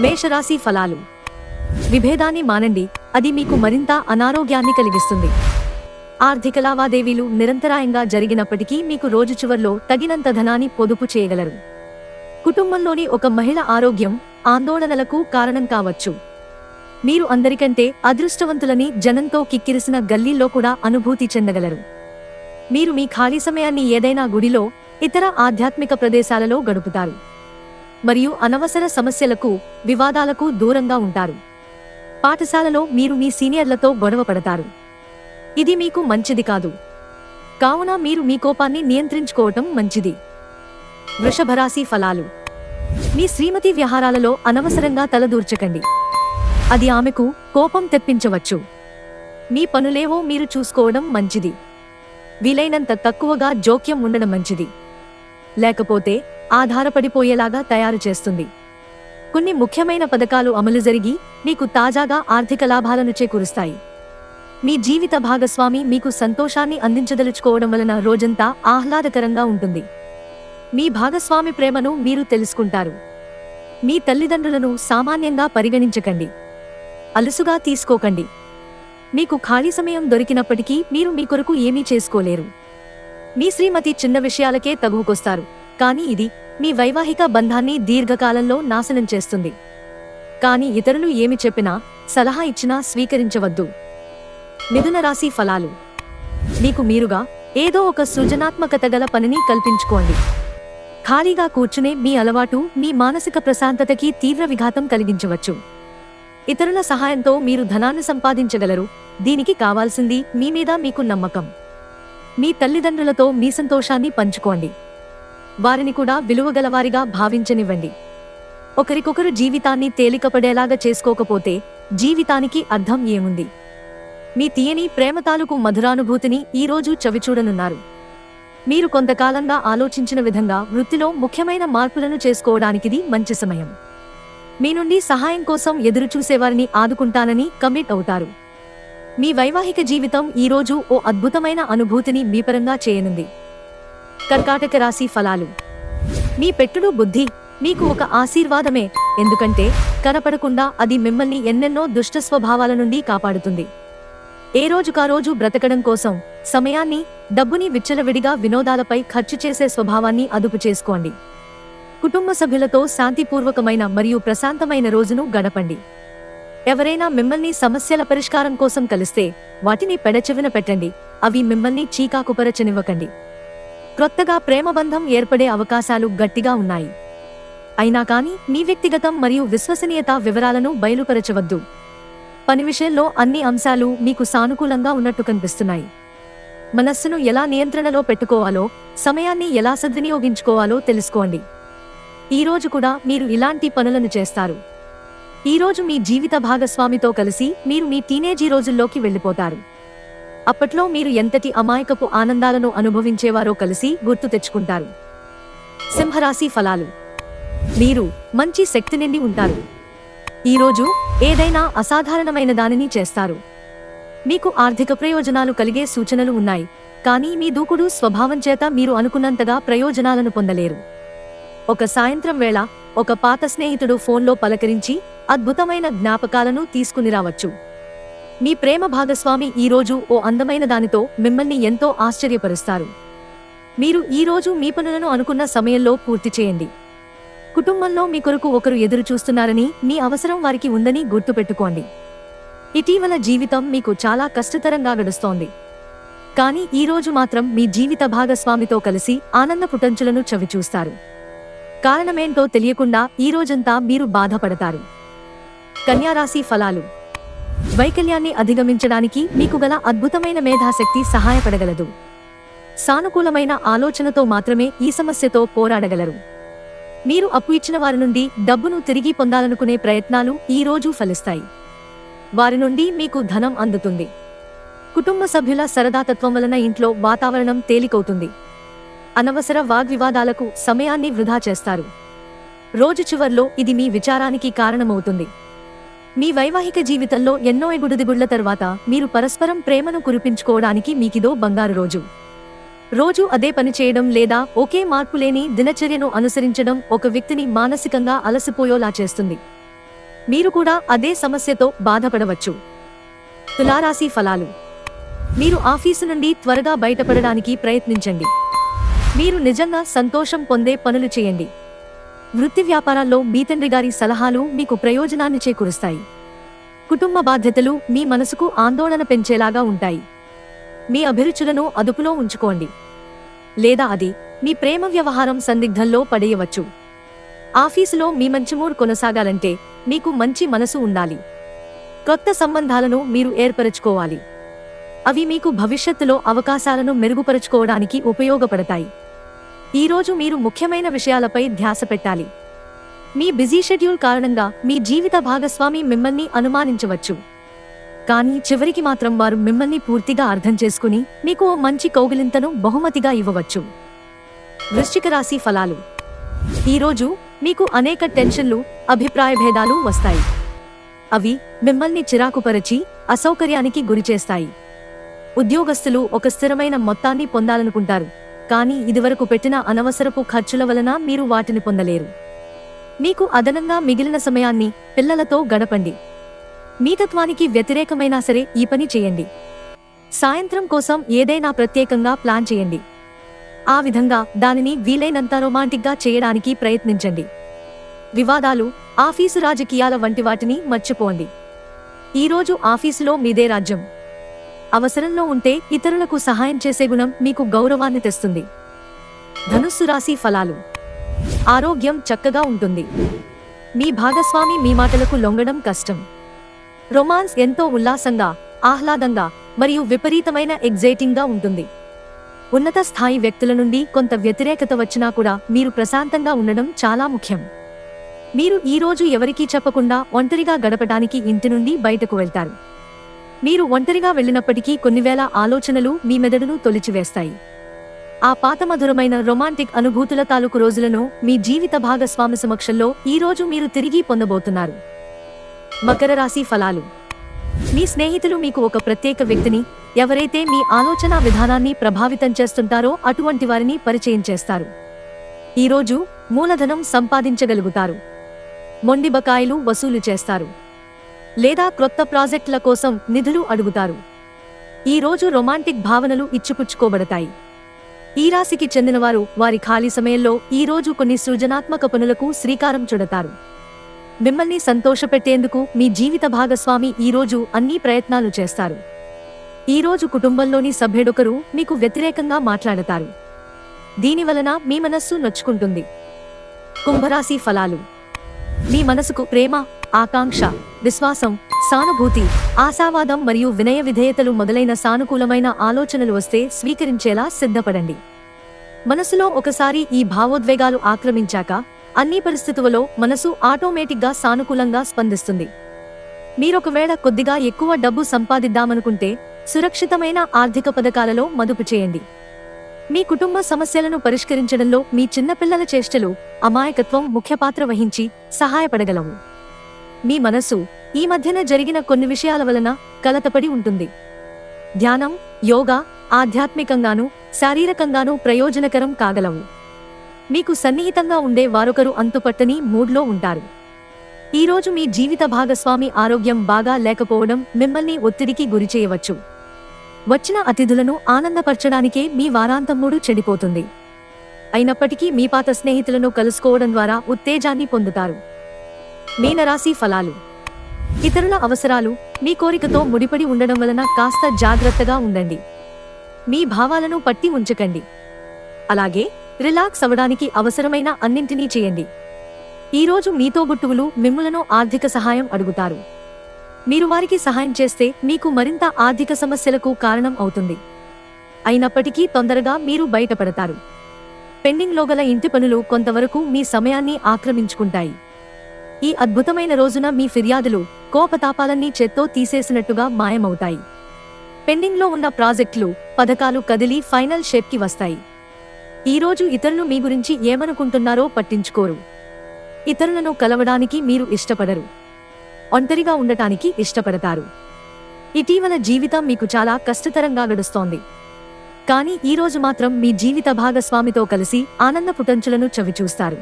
మేషరాశి ఫలాలు. విభేదాన్ని మానండి, అది మీకు మరింత అనారోగ్యాన్ని కలిగిస్తుంది. ఆర్థిక లావాదేవీలు నిరంతరాయంగా జరిగినప్పటికీ మీకు రోజు చివర్లో తగినంత ధనాన్ని పొదుపు చేయగలరు. కుటుంబంలోని ఒక మహిళ ఆరోగ్యం ఆందోళనలకు కారణం కావచ్చు. మీరు అందరికంటే అదృష్టవంతులని జనంతో కిక్కిరిసిన గల్లీల్లో కూడా అనుభూతి చెందగలరు. మీరు మీ ఖాళీ సమయాన్ని ఏదైనా గుడిలో, ఇతర ఆధ్యాత్మిక ప్రదేశాలలో గడుపుతారు. మరియు అనవసర సమస్యలకు, వివాదాలకు దూరంగా ఉంటారు. పాఠశాలలో మీరు మీ సీనియర్లతో గొడవ పడతారు. ఇది మీకు మంచిది కాదు. కావున మీరు మీ కోపాన్ని నియంత్రించుకోవటం మంచిది. వృషభరాశి ఫలాలు. మీ శ్రీమతి వ్యవహారాలలో అనవసరంగా తలదూర్చకండి. అది ఆమెకు కోపం తెప్పించవచ్చు. మీ పనులేవో మీరు చూసుకోవడం మంచిది. వీలైనంత తక్కువగా జోక్యం ఉండడం మంచిది. లేకపోతే ఆధారపడిపోయేలాగా తయారు చేస్తుంది. కొన్ని ముఖ్యమైన పథకాలు అమలు జరిగి మీకు తాజాగా ఆర్థిక లాభాలను చేకూరుస్తాయి. మీ జీవిత భాగస్వామి మీకు సంతోషాన్ని అందించదలుచుకోవడం వలన రోజంతా ఆహ్లాదకరంగా ఉంటుంది. మీ భాగస్వామి ప్రేమను మీరు తెలుసుకుంటారు. మీ తల్లిదండ్రులను సామాన్యంగా పరిగణించకండి. అలుసుగా తీసుకోకండి. మీకు ఖాళీ సమయం దొరికినప్పటికీ మీరు మీ కొరకు ఏమీ చేసుకోలేరు. మీ శ్రీమతి చిన్న విషయాలకే తగువకొస్తారు, కానీ ఇది మీ వైవాహిక బంధాన్ని దీర్ఘకాలంలో నాశనం చేస్తుంది. కానీ ఇతరులు ఏమి చెప్పినా, సలహా ఇచ్చినా స్వీకరించవద్దు. మిథున రాశి ఫలాలు. మీకు మీరుగా ఏదో ఒక సృజనాత్మకత గల పనిని కల్పించుకోండి. ఖాళీగా కూర్చునే మీ అలవాటు మీ మానసిక ప్రశాంతతకి తీవ్ర విఘాతం కలిగించవచ్చు. ఇతరుల సహాయంతో మీరు ధనాన్ని సంపాదించగలరు. దీనికి కావాల్సింది మీ మీద మీకు నమ్మకం. మీ తల్లిదండ్రులతో మీ సంతోషాన్ని పంచుకోండి. వారిని కూడా విలువగలవారిగా భావించనివ్వండి. ఒకరికొకరు జీవితాన్ని తేలికపడేలాగా చేసుకోకపోతే జీవితానికి అర్థం ఏముంది? మీ తీయని ప్రేమ తాలూకు మధురానుభూతిని ఈరోజు చవిచూడనున్నారు. మీరు కొంతకాలంగా ఆలోచించిన విధంగా వృత్తిలో ముఖ్యమైన మార్పులను చేసుకోవడానికిది మంచి సమయం. మీ నుండి సహాయం కోసం ఎదురుచూసేవారిని ఆదుకుంటానని కమిట్ అవుతారు. మీ వైవాహిక జీవితం ఈరోజు ఓ అద్భుతమైన అనుభూతిని మీపరంగా చేయనుంది. కర్కాటక రాశి ఫలాలు. మీ పెట్టుడు బుద్ధి మీకు ఒక ఆశీర్వాదమే, ఎందుకంటే కనపడకుండా అది మిమ్మల్ని ఎన్నెన్నో దుష్ట స్వభావాల నుండి కాపాడుతుంది. ఏ రోజుకారోజు బ్రతకడం కోసం సమయాన్ని, డబ్బుని విచ్చలవిడిగా వినోదాలపై ఖర్చు చేసే స్వభావాన్ని అదుపు చేసుకోండి. కుటుంబ సభ్యులతో శాంతిపూర్వకమైన మరియు ప్రశాంతమైన రోజును గడపండి. ఎవరైనా మిమ్మల్ని సమస్యల పరిష్కారం కోసం కలిస్తే వాటిని పెడచెవిన పెట్టండి. అవి మిమ్మల్ని చీకాకుపరచనివ్వకండి. క్రొత్తగా ప్రేమబంధం ఏర్పడే అవకాశాలు గట్టిగా ఉన్నాయి. అయినా కానీ మీ వ్యక్తిగతం మరియు విశ్వసనీయత వివరాలను బయలుపరచవద్దు. పని విషయంలో అన్ని అంశాలు మీకు సానుకూలంగా ఉన్నట్టు కనిపిస్తున్నాయి. మనస్సును ఎలా నియంత్రణలో పెట్టుకోవాలో, సమయాన్ని ఎలా సద్వినియోగించుకోవాలో తెలుసుకోండి. ఈరోజు కూడా మీరు ఇలాంటి పనులను చేస్తారు. ఈరోజు మీ జీవిత భాగస్వామితో కలిసి మీరు మీ టీనేజీ రోజుల్లోకి వెళ్ళిపోతారు. అప్పట్లో మీరు ఎంతటి అమాయకపు ఆనందాలను అనుభవించేవారో కలిసి గుర్తు తెచ్చుకుంటారు. సింహరాశి ఫలాలు. మీరు మంచి శక్తి నిండి ఉంటారు. ఈరోజు ఏదైనా అసాధారణమైన దానిని చేస్తారు. మీకు ఆర్థిక ప్రయోజనాలు కలిగే సూచనలు ఉన్నాయి, కానీ మీ దూకుడు స్వభావం చేత మీరు అనుకున్నంతగా ప్రయోజనాలను పొందలేరు. ఒక సాయంత్రం వేళ ఒక పాత స్నేహితుడు ఫోన్లో పలకరించి అద్భుతమైన జ్ఞాపకాలను తీసుకుని రావచ్చు. మీ ప్రేమ భాగస్వామి ఈరోజు ఓ అందమైన దానితో మిమ్మల్ని ఎంతో ఆశ్చర్యపరుస్తారు. మీరు ఈరోజు మీ పనులను అనుకున్న సమయంలో పూర్తి చేయండి. కుటుంబంలో మీ కొరకు ఒకరు ఎదురు చూస్తున్నారని, మీ అవసరం వారికి ఉందని గుర్తుపెట్టుకోండి. ఇటీవల జీవితం మీకు చాలా కష్టతరంగా గడుస్తోంది, కానీ ఈరోజు మాత్రం మీ జీవిత భాగస్వామితో కలిసి ఆనంద పుటంచులను చవిచూస్తారు. కారణమేంటో తెలియకుండా ఈరోజంతా మీరు బాధపడతారు. కన్యారాశి ఫలాలు. వైకల్యాన్ని అధిగమించడానికి మీకు గల అద్భుతమైన మేధాశక్తి సహాయపడగలదు. సానుకూలమైన ఆలోచనతో మాత్రమే ఈ సమస్యతో పోరాడగలరు. మీరు అప్పు ఇచ్చిన వారి నుండి డబ్బును తిరిగి పొందాలనుకునే ప్రయత్నాలు ఈరోజు ఫలిస్తాయి. వారి నుండి మీకు ధనం అందుతుంది. కుటుంబ సభ్యుల సరదాతత్వం వలన ఇంట్లో వాతావరణం తేలికవుతుంది. అనవసర వాగ్వివాదాలకు సమయాన్ని వృధా చేస్తారు. రోజు చివర్లో ఇది మీ విచారానికి కారణమవుతుంది. మీ వైవాహిక జీవితంలో ఎన్నో ఎగుడుదిగుళ్ల తర్వాత మీరు పరస్పరం ప్రేమను కురిపించుకోవడానికి మీకిదో బంగారు రోజు. రోజు అదే పని చేయడం లేదా ఒకే మార్పులేని దినచర్యను అనుసరించడం ఒక వ్యక్తిని మానసికంగా అలసిపోయేలా చేస్తుంది. మీరు కూడా అదే సమస్యతో బాధపడవచ్చు. తులారాశి ఫలాలు. మీరు ఆఫీసు నుండి త్వరగా బయటపడడానికి ప్రయత్నించండి. మీరు నిజంగా సంతోషం పొందే పనులు చేయండి. వృత్తి వ్యాపారాల్లో మీ తండ్రి గారి సలహాలు మీకు ప్రయోజనాన్ని చేకూరుస్తాయి. కుటుంబ బాధ్యతలు మీ మనసుకు ఆందోళన పెంచేలాగా ఉంటాయి. మీ అభిరుచులను అదుపులో ఉంచుకోండి, లేదా అది మీ ప్రేమ వ్యవహారం సందిగ్ధంలో పడేయవచ్చు. ఆఫీసులో మీ మంచి మూడ్ కొనసాగాలంటే మీకు మంచి మనసు ఉండాలి. కొత్త సంబంధాలను మీరు ఏర్పరచుకోవాలి. అవి మీకు భవిష్యత్తులో అవకాశాలను మెరుగుపరుచుకోవడానికి ఉపయోగపడతాయి. ఈరోజు మీరు ముఖ్యమైన విషయాలపై ధ్యాస పెట్టాలి. మీ బిజీ షెడ్యూల్ కారణంగా మీ జీవిత భాగస్వామి మిమ్మల్ని అనుమానించవచ్చు, కానీ చివరికి మాత్రం వారు మిమ్మల్ని పూర్తిగా అర్థం చేసుకుని మీకు ఓ మంచి కౌగిలింతను బహుమతిగా ఇవ్వవచ్చు. వృశ్చిక రాశి ఫలాలు. ఈరోజు మీకు అనేక టెన్షన్లు, అభిప్రాయ భేదాలు వస్తాయి. అవి మిమ్మల్ని చిరాకుపరచి అసౌకర్యానికి గురిచేస్తాయి. ఉద్యోగస్తులు ఒక స్థిరమైన మొత్తాన్ని పొందాలనుకుంటారు, కానీ ఇదివరకు పెట్టిన అనవసరపు ఖర్చుల వలన మీరు వాటిని పొందలేరు. మీకు అదనంగా మిగిలిన సమయాన్ని పిల్లలతో గడపండి. మీతత్వానికి వ్యతిరేకమైనా సరే ఈ పని చేయండి. సాయంత్రం కోసం ఏదైనా ప్రత్యేకంగా ప్లాన్ చేయండి. ఆ విధంగా దానిని వీలైనంత రొమాంటిక్గా చేయడానికి ప్రయత్నించండి. వివాదాలు, ఆఫీసు రాజకీయాల వంటి వాటిని మర్చిపోండి. ఈరోజు ఆఫీసులో మీదే రాజ్యం. అవసరంలో ఉంటే ఇతరులకు సహాయం చేసే గుణం మీకు గౌరవాన్ని తెస్తుంది. ధనుస్సు రాశి ఫలాలు. ఆరోగ్యం చక్కగా ఉంటుంది. మీ భాగస్వామి మీ మాటలకు లొంగడం కష్టం. రొమాన్స్ ఎంతో ఉల్లాసంగా, ఆహ్లాదంగా మరియు విపరీతమైన ఎగ్జైటింగ్గా ఉంటుంది. ఉన్నత స్థాయి వ్యక్తుల నుండి కొంత వ్యతిరేకత వచ్చినా కూడా మీరు ప్రశాంతంగా ఉండడం చాలా ముఖ్యం. మీరు ఈరోజు ఎవరికీ చెప్పకుండా ఒంటరిగా గడపడానికి ఇంటి నుండి బయటకు వెళ్తారు. మీరు ఒంటరిగా వెళ్ళినప్పటికీ కొన్ని వేల ఆలోచనలు మీ మెదడును తొలిచివేస్తాయి. ఆ పాత మధురమైన రొమాంటిక్ అనుభూతుల తాలూకు రోజులను మీ జీవిత భాగస్వామి సమక్షంలో ఈరోజు మీరు తిరిగి పొందబోతున్నారు. మకర రాశి ఫలాలు. మీ స్నేహితులు మీకు ఒక ప్రత్యేక వ్యక్తిని, ఎవరైతే మీ ఆలోచన విధానాన్ని ప్రభావితం చేస్తుంటారో అటువంటి వారిని పరిచయం చేస్తారు. ఈరోజు మూలధనం సంపాదించగలుగుతారు. మొండి బకాయిలు వసూలు చేస్తారు, లేదా క్రొత్త ప్రాజెక్టుల కోసం నిధులు అడుగుతారు. ఈరోజు రొమాంటిక్ భావనలు ఇచ్చిపుచ్చుకోబడతాయి. ఈ రాశికి చెందినవారు వారి ఖాళీ సమయంలో ఈరోజు కొన్ని సృజనాత్మక పనులకు శ్రీకారం చుడతారు. మిమ్మల్ని సంతోషపెట్టేందుకు మీ జీవిత భాగస్వామి ఈరోజు అన్ని ప్రయత్నాలు చేస్తారు. ఈరోజు కుటుంబంలోని సభ్యుడొకరు మీకు వ్యతిరేకంగా మాట్లాడతారు. దీనివలన మీ మనస్సు నొచ్చుకుంటుంది. కుంభరాశి ఫలాలు. మీ మనసుకు ప్రేమ, ఆకాంక్ష, విశ్వాసం, సానుభూతి, ఆశావాదం మరియు వినయ విధేయతలు మొదలైన సానుకూలమైన ఆలోచనలు వస్తే స్వీకరించేలా సిద్ధపడండి. మనసులో ఒకసారి ఈ భావోద్వేగాలు ఆక్రమించాక అన్ని పరిస్థితులలో మనసు ఆటోమేటిక్గా సానుకూలంగా స్పందిస్తుంది. మీరొకవేళ కొద్దిగా ఎక్కువ డబ్బు సంపాదిద్దామనుకుంటే సురక్షితమైన ఆర్థిక పథకాలలో మదుపు చేయండి. మీ కుటుంబ సమస్యలను పరిష్కరించడంలో మీ చిన్నపిల్లల చేష్టలు, అమాయకత్వం ముఖ్య పాత్ర వహించి సహాయపడగలవు. మీ మనసు ఈ మధ్యన జరిగిన కొన్ని విషయాల వలన కలతపడి ఉంటుంది. ధ్యానం, యోగా ఆధ్యాత్మికంగానూ శారీరకంగానూ ప్రయోజనకరం కాగలవు. మీకు సన్నిహితంగా ఉండే వారొకరు అంతుపట్టని మూడ్లో ఉంటారు. ఈరోజు మీ జీవిత భాగస్వామి ఆరోగ్యం బాగా లేకపోవడం మిమ్మల్ని ఒత్తిడికి గురిచేయవచ్చు. వచ్చిన అతిథులను ఆనందపరచడానికే మీ వారాంతం మూడు చెడిపోతుంది. అయినప్పటికీ మీ పాత స్నేహితులను కలుసుకోవడం ద్వారా ఉత్తేజాన్ని పొందుతారు. మీనరాశి ఫలాలు. ఇతరుల అవసరాలు మీ కోరికతో ముడిపడి ఉండడం వలన కాస్త జాగ్రత్తగా ఉండండి. మీ భావాలను పట్టి ఉంచకండి. అలాగే రిలాక్స్ అవ్వడానికి అవసరమైన అన్నింటినీ చేయండి. ఈరోజు మీతో గుట్టువులు మిమ్ములను ఆర్థిక సహాయం అడుగుతారు. మీరు వారికి సహాయం చేస్తే మీకు మరింత ఆర్థిక సమస్యలకు కారణం అవుతుంది. అయినప్పటికీ తొందరగా మీరు బయటపడతారు. పెండింగ్లో గల ఇంటి పనులు కొంతవరకు మీ సమయాన్ని ఆక్రమించుకుంటాయి. ఈ అద్భుతమైన రోజున మీ ఫిర్యాదులు, కోపతాపాలన్నీ చేత్తో తీసేసినట్టుగా మాయమవుతాయి. పెండింగ్లో ఉన్న ప్రాజెక్టులు, పథకాలు కదిలి ఫైనల్ షేప్కి వస్తాయి. ఈరోజు ఇతరులు మీ గురించి ఏమనుకుంటున్నారో పట్టించుకోరు. ఇతరులను కలవడానికి మీరు ఇష్టపడరు. ఒంటరిగా ఉండటానికి ఇష్టపడతారు. ఇటీవల జీవితం మీకు చాలా కష్టతరంగా గడుస్తోంది. కానీ ఈరోజు మాత్రం మీ జీవిత భాగస్వామితో కలిసి ఆనందపుటంచులను చవిచూస్తారు.